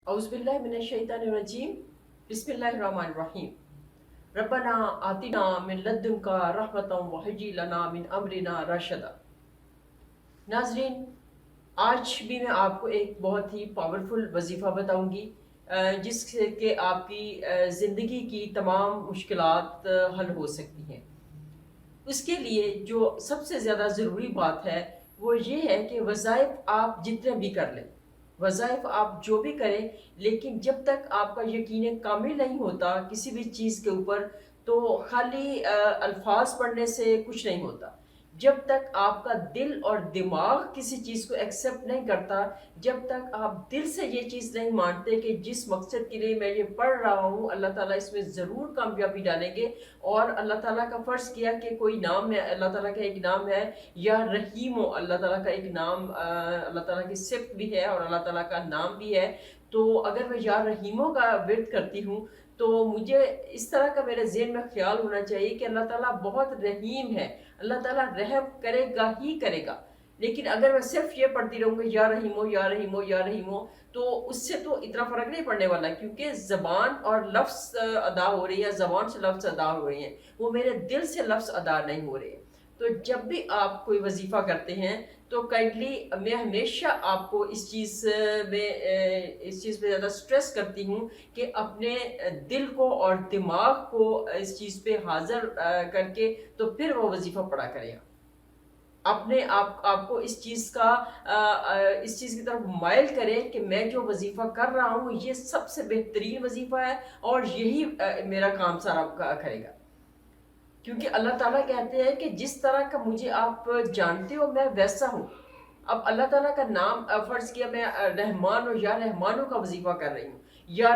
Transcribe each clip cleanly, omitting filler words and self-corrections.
औज़ुबिल्लाहि मिनश्शैतानिर्रजीम बिस्मिल्लाहिर्रहमानिर्रहीम रब्बना आतिना मिन लद्दुनका रहमतम व हय्यि लना मिन अमरिना रशदा। नाज़रीन, आज भी मैं आपको एक बहुत ही पावरफुल वजीफ़ा बताऊंगी जिससे कि आपकी ज़िंदगी की तमाम मुश्किलात हल हो सकती हैं। उसके लिए जो सबसे ज़्यादा ज़रूरी बात है वो ये है कि वज़ाइफ आप जितने भी कर लें, वज़ाइफ आप जो भी करें, लेकिन जब तक आपका यकीन कामिल नहीं होता किसी भी चीज़ के ऊपर, तो खाली अल्फाज पढ़ने से कुछ नहीं होता। जब तक आपका दिल और दिमाग किसी चीज़ को एक्सेप्ट नहीं करता, जब तक आप दिल से ये चीज़ नहीं मानते कि जिस मकसद के लिए मैं ये पढ़ रहा हूँ अल्लाह ताला इसमें ज़रूर कामयाबी डालेंगे, और अल्लाह ताला का फ़र्ज़ किया कि कोई नाम है, अल्लाह ताला का एक नाम है या रहीम हो, अल्लाह ताला का एक नाम, अल्लाह ताला की सिफ़त भी है और अल्लाह ताला का नाम भी है। तो अगर मैं या रहीमों का विर्द करती हूँ तो मुझे इस तरह का मेरे ज़हन में ख़्याल होना चाहिए कि अल्लाह ताला बहुत रहीम है, अल्लाह ताला रहम करेगा ही करेगा। लेकिन अगर मैं सिर्फ ये पढ़ती रहूँगी या रहीमो या रहीमो या रहीमो, तो उससे तो इतना फ़र्क नहीं पड़ने वाला, क्योंकि ज़बान और लफ्ज़ अदा हो रही है, ज़बान से लफ्ज़ अदा हो रहे हैं, वो मेरे दिल से लफ्ज़ अदा नहीं हो रहे हैं। तो जब भी आप कोई वजीफ़ा करते हैं तो काइंडली मैं हमेशा आपको इस चीज़ में इस चीज़ पे ज़्यादा स्ट्रेस करती हूँ कि अपने दिल को और दिमाग को इस चीज़ पे हाज़िर करके तो फिर वो वजीफ़ा पढ़ा करें। अपने आप आपको इस चीज़ की तरफ माइल करें कि मैं जो वजीफ़ा कर रहा हूँ ये सबसे बेहतरीन वजीफ़ा है और यही मेरा काम सारा करेगा। क्योंकि अल्लाह ताला कहते हैं कि जिस तरह का मुझे आप जानते हो मैं वैसा हूँ। अब अल्लाह ताला का नाम फ़र्ज़ किया मैं रहमान और या रहमानो का वजीफ़ा कर रही हूँ, या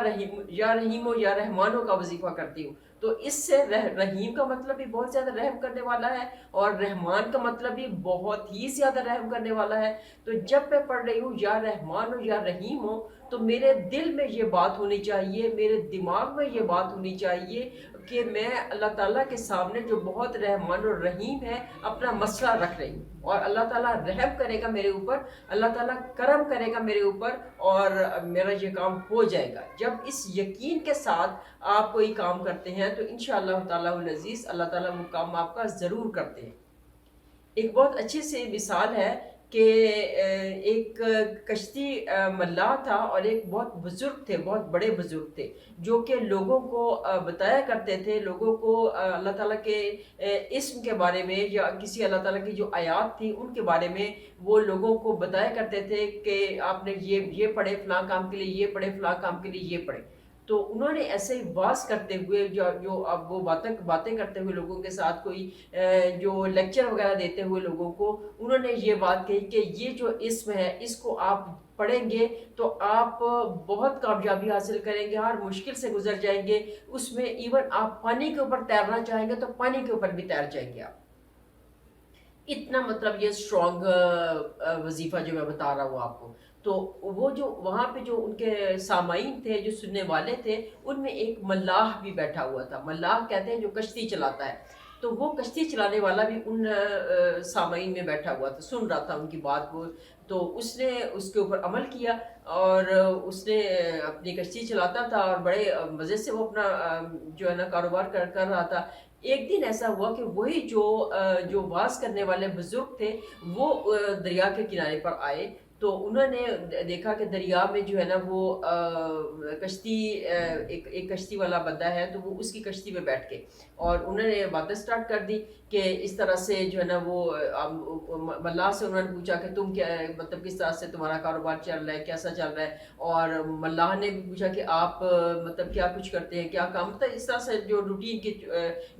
रहीमो या रहमानो का वजीफ़ा करती हूँ। तो इससे रहीम का मतलब भी बहुत ज़्यादा रहम करने वाला है और रहमान का मतलब भी बहुत ही ज़्यादा रहम करने वाला है। तो जब मैं पढ़ रही हूँ या रहमान हो या रहीम हो, तो मेरे दिल में ये बात होनी चाहिए, मेरे दिमाग में ये बात होनी चाहिए कि मैं अल्लाह ताला के सामने जो बहुत रहमान और रहीम है अपना मसला रख रही हूँ, और अल्लाह ताला रहम करेगा मेरे ऊपर, अल्लाह ताला करम करेगा मेरे ऊपर और मेरा ये काम हो जाएगा। जब इस यकीन के साथ आप कोई काम करते हैं तो इंशाअल्लाह ताला अज़ीज़ अल्लाह ताला वो काम आपका ज़रूर करते हैं। एक बहुत अच्छी सी मिसाल है कि एक कश्ती मल्लाह था और एक बहुत बुज़ुर्ग थे, बहुत बड़े बुज़ुर्ग थे, जो कि लोगों को बताया करते थे, लोगों को अल्लाह ताला के इस्म के बारे में या किसी अल्लाह ताला की जो आयात थी उनके बारे में वो लोगों को बताया करते थे कि आपने ये पढ़े फ़लाँ काम के लिए, ये पढ़े फ़लाँ काम के लिए, ये पढ़े। तो उन्होंने ऐसे ही वाज़ करते हुए जो जो अब वो बातें करते हुए लोगों के साथ कोई जो लेक्चर वगैरह देते हुए लोगों को उन्होंने ये बात कही कि ये जो इस्म है इसको आप पढ़ेंगे तो आप बहुत कामयाबी हासिल करेंगे, हर मुश्किल से गुजर जाएंगे। उसमें इवन आप पानी के ऊपर तैरना चाहेंगे तो पानी के ऊपर भी तैर जाएंगे आप। इतना मतलब ये स्ट्रॉन्ग वजीफा जो मैं बता रहा हूँ आपको। तो वो जो वहाँ पे जो उनके सामाईन थे, जो सुनने वाले थे, उनमें एक मल्लाह भी बैठा हुआ था। मल्लाह कहते हैं जो कश्ती चलाता है। तो वो कश्ती चलाने वाला भी उन सामाईन में बैठा हुआ था, सुन रहा था उनकी बात को। तो उसने उसके ऊपर अमल किया और उसने अपनी कश्ती चलाता था और बड़े मज़े से वो अपना जो है ना कारोबार कर रहा था। एक दिन ऐसा हुआ कि वही जो वाज़ करने वाले बुज़ुर्ग थे, वो दरिया के किनारे पर आए। तो उन्होंने देखा कि दरिया में जो है ना वो कश्ती एक एक कश्ती वाला बंदा है, तो वो उसकी कश्ती में बैठ के और उन्होंने बातें स्टार्ट कर दी कि इस तरह से जो है ना वो मल्लाह से उन्होंने पूछा कि तुम क्या मतलब किस तरह से तुम्हारा कारोबार चल रहा है, कैसा चल रहा है? और मल्लाह ने भी पूछा कि आप मतलब क्या कुछ करते हैं, क्या काम? मतलब इस तरह से जो रूटीन की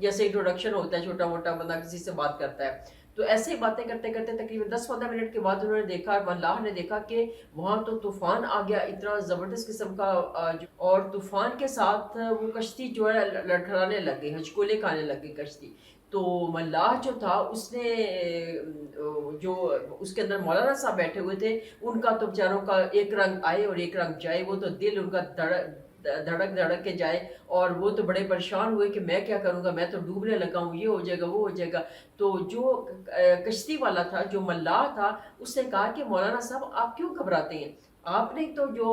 जैसे इंट्रोडक्शन होता है, छोटा-मोटा बंदा किसी से बात करता है। तो ऐसे ही बातें करते-करते तकरीबन 10-15 मिनट के बाद उन्होंने देखा, मल्लाह ने देखा कि वहाँ तो तूफ़ान आ गया, इतना ज़बरदस्त किस्म का और तूफ़ान के साथ वो कश्ती जो है लड़खड़ाने लग गई, हचकोले खाने लग गई कश्ती। तो मल्लाह जो था उसने जो उसके अंदर मौलाना साहब बैठे हुए थे, उनका तो बेचारों का एक रंग आए और एक रंग जाए, वो तो दिल उनका धड़क के जाए और वो तो बड़े परेशान हुए कि मैं क्या करूँगा, मैं तो डूबने लगा हूँ, ये हो जाएगा, वो हो जाएगा। तो जो कश्ती वाला था, जो मल्लाह था, उसने कहा कि मौलाना साहब आप क्यों घबराते हैं? आपने तो जो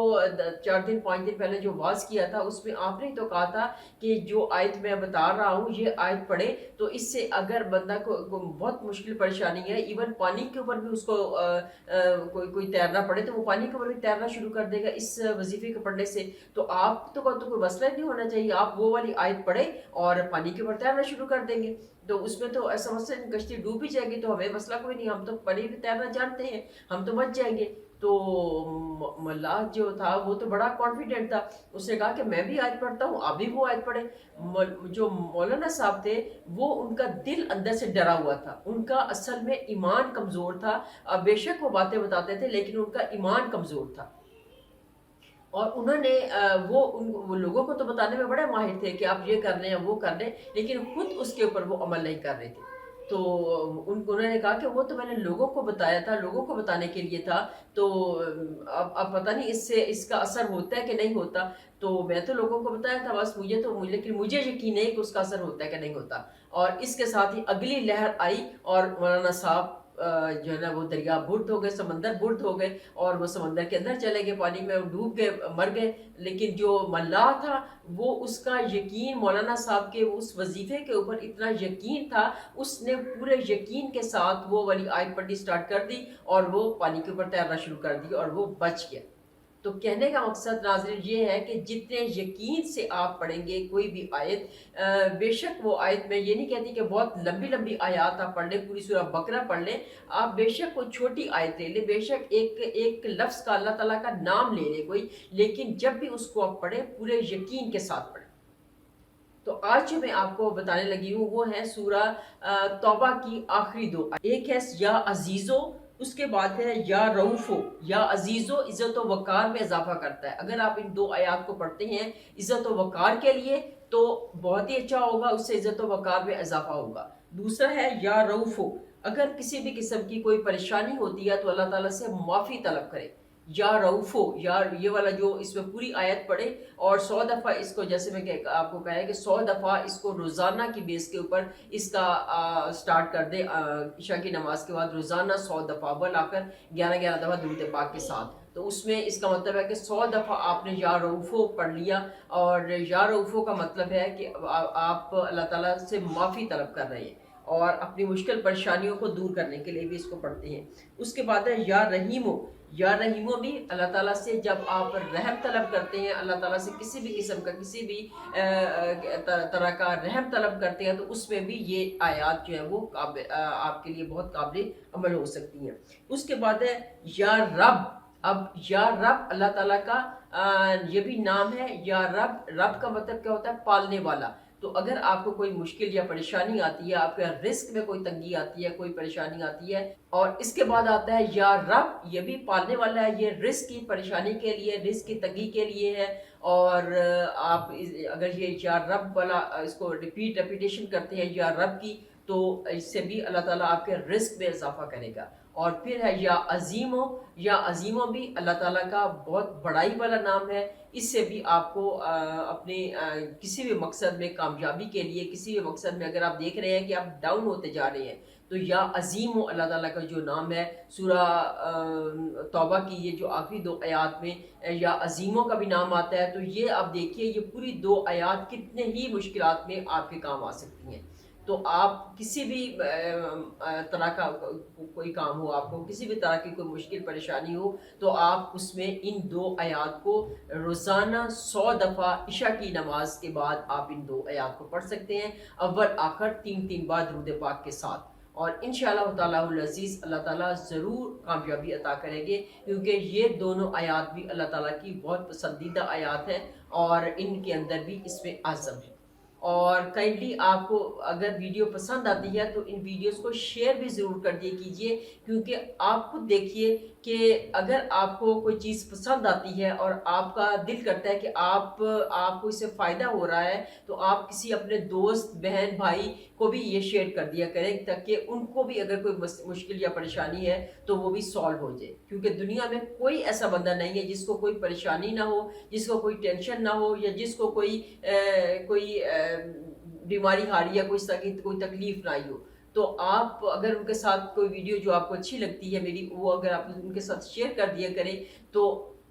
4 दिन 5 दिन पहले जो वाज किया था उसमें आपने तो कहा था कि जो आयत मैं बता रहा हूँ ये आयत पढ़े तो इससे अगर बंदा को बहुत मुश्किल परेशानी है, इवन पानी के ऊपर भी उसको कोई तैरना पड़े तो वो पानी के ऊपर भी तैरना शुरू कर देगा इस वजीफे को पढ़ने से। तो आप तो कोई मसला नहीं होना चाहिए, आप वो वाली आयत पढ़े और पानी के ऊपर तैरना शुरू कर देंगे तो उसमें तो ऐसा मसला नहीं, कश्ती डूब भी जाएगी तो हमें मसला कोई नहीं, हम तो पानी में तैरना जानते हैं, हम तो बच जाएंगे। तो मल्लाह जो था वो तो बड़ा कॉन्फिडेंट था, उसने कहा कि मैं भी आयत पढ़ता हूँ, आप भी वो आयत पढ़े। जो मौलाना साहब थे वो उनका दिल अंदर से डरा हुआ था, उनका असल में ईमान कमज़ोर था। बेशक वो बातें बताते थे लेकिन उनका ईमान कमज़ोर था। और उन्होंने वो लोगों को तो बताने में बड़े माहिर थे कि आप ये कर लें या वो कर लें, लेकिन खुद उसके ऊपर वो अमल नहीं कर रहे थे। तो उन्होंने कहा कि वो तो मैंने लोगों को बताया था, लोगों को बताने के लिए था, तो अब पता नहीं इससे इसका असर होता है कि नहीं होता। तो मैं तो लोगों को बताया था बस, लेकिन मुझे यकीन है कि उसका असर होता है कि नहीं होता। और इसके साथ ही अगली लहर आई और मौलाना साहब जो है ना वो दरिया बुर्द हो गए, समंदर बुर्द हो गए और वो समंदर के अंदर चले गए, पानी में डूब गए, मर गए। लेकिन जो मल्लाह था वो उसका यकीन मौलाना साहब के उस वजीफे के ऊपर इतना यकीन था, उसने पूरे यकीन के साथ वो वाली आयत पढ़नी स्टार्ट कर दी और वो पानी के ऊपर तैरना शुरू कर दी और वो बच गया। तो कहने का मकसद नाज़रीन ये है कि जितने यकीन से आप पढ़ेंगे कोई भी आयत, बेशक वो आयत में ये नहीं कहती कि बहुत लंबी लंबी आयत आप पढ़ लें, पूरी सूरह बकरा पढ़ लें, आप बेशक कोई छोटी आयत ले लें, बेशक एक एक लफ्ज़ का अल्लाह ताला का नाम ले लें कोई, लेकिन जब भी उसको आप पढ़ें पूरे यकीन के साथ पढ़ें। तो आज जो मैं आपको बताने लगी हूँ वो है सूरह तौबा की आखिरी दो, एक है या अजीज़ो, उसके बाद है या रऊफ़ो। या अजीज़ो इज़्ज़त व वक़ार में इजाफा करता है, अगर आप इन दो आयात को पढ़ते हैं इज़्ज़त व वक़ार के लिए तो बहुत ही अच्छा होगा, उससे इज़्ज़त व वक़ार में इजाफा होगा। दूसरा है या रऊफ़ो, अगर किसी भी किस्म की कोई परेशानी होती है तो अल्लाह ताला से माफ़ी तलब करे। या रऊफ़ो, या ये वाला जो इसमें पूरी आयत पढ़े और 100 दफ़ा इसको, जैसे मैं आपको कहा है कि 100 दफ़ा इसको रोज़ाना की बेस के ऊपर इसका स्टार्ट कर दे, इशा की नमाज के बाद रोज़ाना 100 दफ़ा बल आकर 11-11 दफ़ा दुरूद पाक के साथ। तो उसमें इसका मतलब है कि 100 दफ़ा आपने या रऊफ़ो पढ़ लिया और या रऊफ़ो का मतलब है कि आप अल्लाह ताला से माफ़ी तलब कर रहे हैं और अपनी मुश्किल परेशानियों को दूर करने के लिए भी इसको पढ़ते हैं। उसके बाद है या रहीमो। या रहीमो भी अल्लाह ताला से जब आप रहम तलब करते हैं, अल्लाह ताला से किसी भी किस्म का किसी भी तरह का रहम तलब करते हैं तो उसमें भी ये आयत जो है वो आपके लिए बहुत काबिल अमल हो सकती हैं। उसके बाद है या रब। अब या रब अल्लाह ताला का ये भी नाम है। या रब, रब का मतलब क्या होता है? पालने वाला। तो अगर आपको कोई मुश्किल या परेशानी आती है, आपके रिस्क में कोई तंगी आती है, कोई परेशानी आती है, और इसके बाद आता है या रब, ये भी पालने वाला है, ये रिस्क की परेशानी के लिए, रिस्क की तंगी के लिए है। और आप अगर ये या रब वाला इसको रेपिटेशन करते हैं या रब की, तो इससे भी अल्लाह ताला आपके रिस्क में इजाफा करेगा। और फिर है या अजीमो। या अजीमो भी अल्लाह ताला का बहुत बड़ाई वाला नाम है, इससे भी आपको अपने किसी भी मकसद में कामयाबी के लिए, किसी भी मकसद में अगर आप देख रहे हैं कि आप डाउन होते जा रहे हैं तो या अजीम अल्लाह ताला का जो नाम है, सूरह तौबा की ये जो आखिरी दो आयात में या अजीमों का भी नाम आता है, तो ये आप देखिए ये पूरी दो आयात कितने ही मुश्किलात में आपके काम आ सकती हैं। तो आप किसी भी तरह का कोई काम हो, आपको किसी भी तरह की कोई मुश्किल परेशानी हो, तो आप उसमें इन दो आयात को रोज़ाना 100 दफ़ा इशा की नमाज के बाद आप इन दो आयात को पढ़ सकते हैं, अव्वल आखिर 3-3 बार दुरूद पाक के साथ। और इंशाअल्लाह ताला अज़ीज़ अल्लाह ताला ज़रूर कामयाबी अता करेंगे, क्योंकि ये दोनों आयात भी अल्लाह ताला की बहुत पसंदीदा आयात हैं और इनके अंदर भी इसमें आज़म है। और काइंडली आपको अगर वीडियो पसंद आती है तो इन वीडियोस को शेयर भी ज़रूर कर दिया कीजिए, क्योंकि आप खुद देखिए कि अगर आपको कोई चीज़ पसंद आती है और आपका दिल करता है कि आपको इससे फ़ायदा हो रहा है, तो आप किसी अपने दोस्त, बहन, भाई को भी ये शेयर कर दिया करें, ताकि उनको भी अगर कोई मुश्किल या परेशानी है तो वो भी सॉल्व हो जाए। क्योंकि दुनिया में कोई ऐसा बंदा नहीं है जिसको कोई परेशानी ना हो, जिसको कोई टेंशन ना हो, या जिसको कोई बीमारी हारी या कोई तकलीफ ना आई हो। तो आप अगर उनके साथ कोई वीडियो जो आपको अच्छी लगती है मेरी, वो अगर आप उनके साथ शेयर कर दिया करें, तो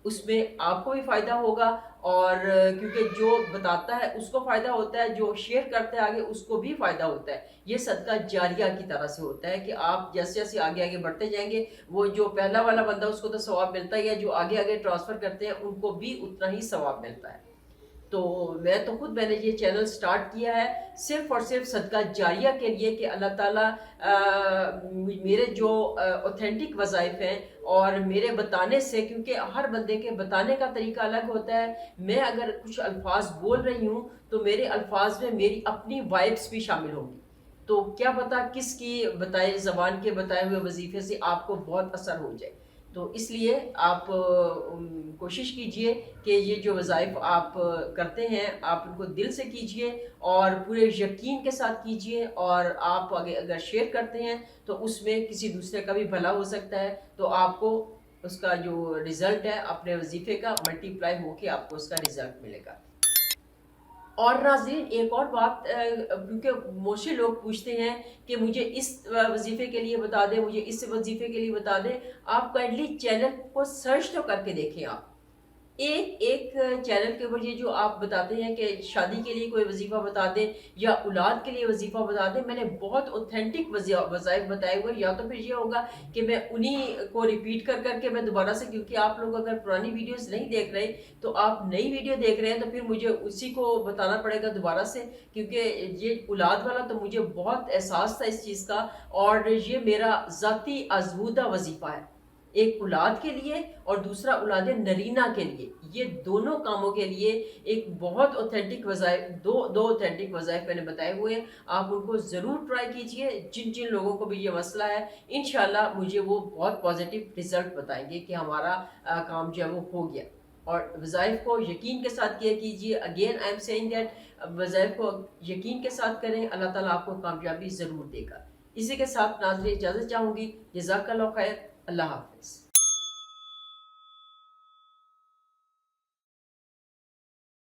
اس میں آپ کو بھی فائدہ ہوگا، اور کیونکہ جو بتاتا ہے اس کو فائدہ ہوتا ہے، جو شیئر کرتا ہے آگے اس کو بھی فائدہ ہوتا ہے۔ یہ صدقہ جاریہ کی طرح سے ہوتا ہے کہ آپ جیسے جیسے آگے آگے بڑھتے جائیں گے، وہ جو پہلا والا بندہ اس کو تو ثواب ملتا ہی ہے، جو آگے آگے ٹرانسفر کرتے ہیں ان کو بھی اتنا ہی ثواب ملتا ہے۔ تو میں نے یہ چینل سٹارٹ کیا ہے صرف اور صرف صدقہ جاریہ کے لیے کہ اللہ تعالیٰ میرے جو اوتھینٹک وظائف ہیں اور میرے بتانے سے، کیونکہ ہر بندے کے بتانے کا طریقہ الگ ہوتا ہے، میں اگر کچھ الفاظ بول رہی ہوں تو میرے الفاظ میں میری اپنی وائبس بھی شامل ہوں گی، تو کیا پتا کس کی بتائے زبان کے بتائے ہوئے وظیفے سے آپ کو بہت اثر ہو جائے۔ تو اس لیے آپ کوشش کیجئے کہ یہ جو وظائف آپ کرتے ہیں آپ ان کو دل سے کیجئے اور پورے یقین کے ساتھ کیجئے، اور آپ اگر شیئر کرتے ہیں تو اس میں کسی دوسرے کا بھی بھلا ہو سکتا ہے، تو آپ کو اس کا جو رزلٹ ہے اپنے وظیفے کا ملٹی پلائی ہو کے آپ کو اس کا رزلٹ ملے گا۔ اور ناظرین ایک اور بات، کیونکہ موسٹلی لوگ پوچھتے ہیں کہ مجھے اس وظیفے کے لیے بتا دیں، مجھے اس وظیفے کے لیے بتا دیں، آپ کائنڈلی چینل کو سرچ تو کر کے دیکھیں۔ آپ ایک ایک چینل کے اوپر یہ جو آپ بتاتے ہیں کہ شادی کے لیے کوئی وظیفہ بتا دیں یا اولاد کے لیے وظیفہ بتا دیں، میں نے بہت اوتھینٹک وظائف بتائے ہوئے، یا تو پھر یہ ہوگا کہ میں انہی کو ریپیٹ کر کر کے میں دوبارہ سے، کیونکہ آپ لوگ اگر پرانی ویڈیوز نہیں دیکھ رہے تو آپ نئی ویڈیو دیکھ رہے ہیں، تو پھر مجھے اسی کو بتانا پڑے گا دوبارہ سے، کیونکہ یہ اولاد والا تو مجھے بہت احساس تھا اس چیز کا، اور یہ میرا ذاتی آزمودہ وظیفہ ہے، ایک اولاد کے لیے اور دوسرا اولاد نرینہ کے لیے، یہ دونوں کاموں کے لیے ایک بہت اوتھینٹک وظائف، دو اوتھینٹک وظائف میں نے بتائے ہوئے ہیں، آپ ان کو ضرور ٹرائی کیجئے۔ جن جن لوگوں کو بھی یہ مسئلہ ہے انشاءاللہ مجھے وہ بہت پازیٹیو رزلٹ بتائیں گے کہ ہمارا کام جو ہے وہ ہو گیا۔ اور وظائف کو یقین کے ساتھ کیا کیجئے، again I am seeing that وظائف کو یقین کے ساتھ کریں، اللہ تعالیٰ آپ کو کامیابی ضرور دے گا۔ اسی کے ساتھ ناظرین اجازت چاہوں گی، جزاک اللہ خیر، اللہ حافظ۔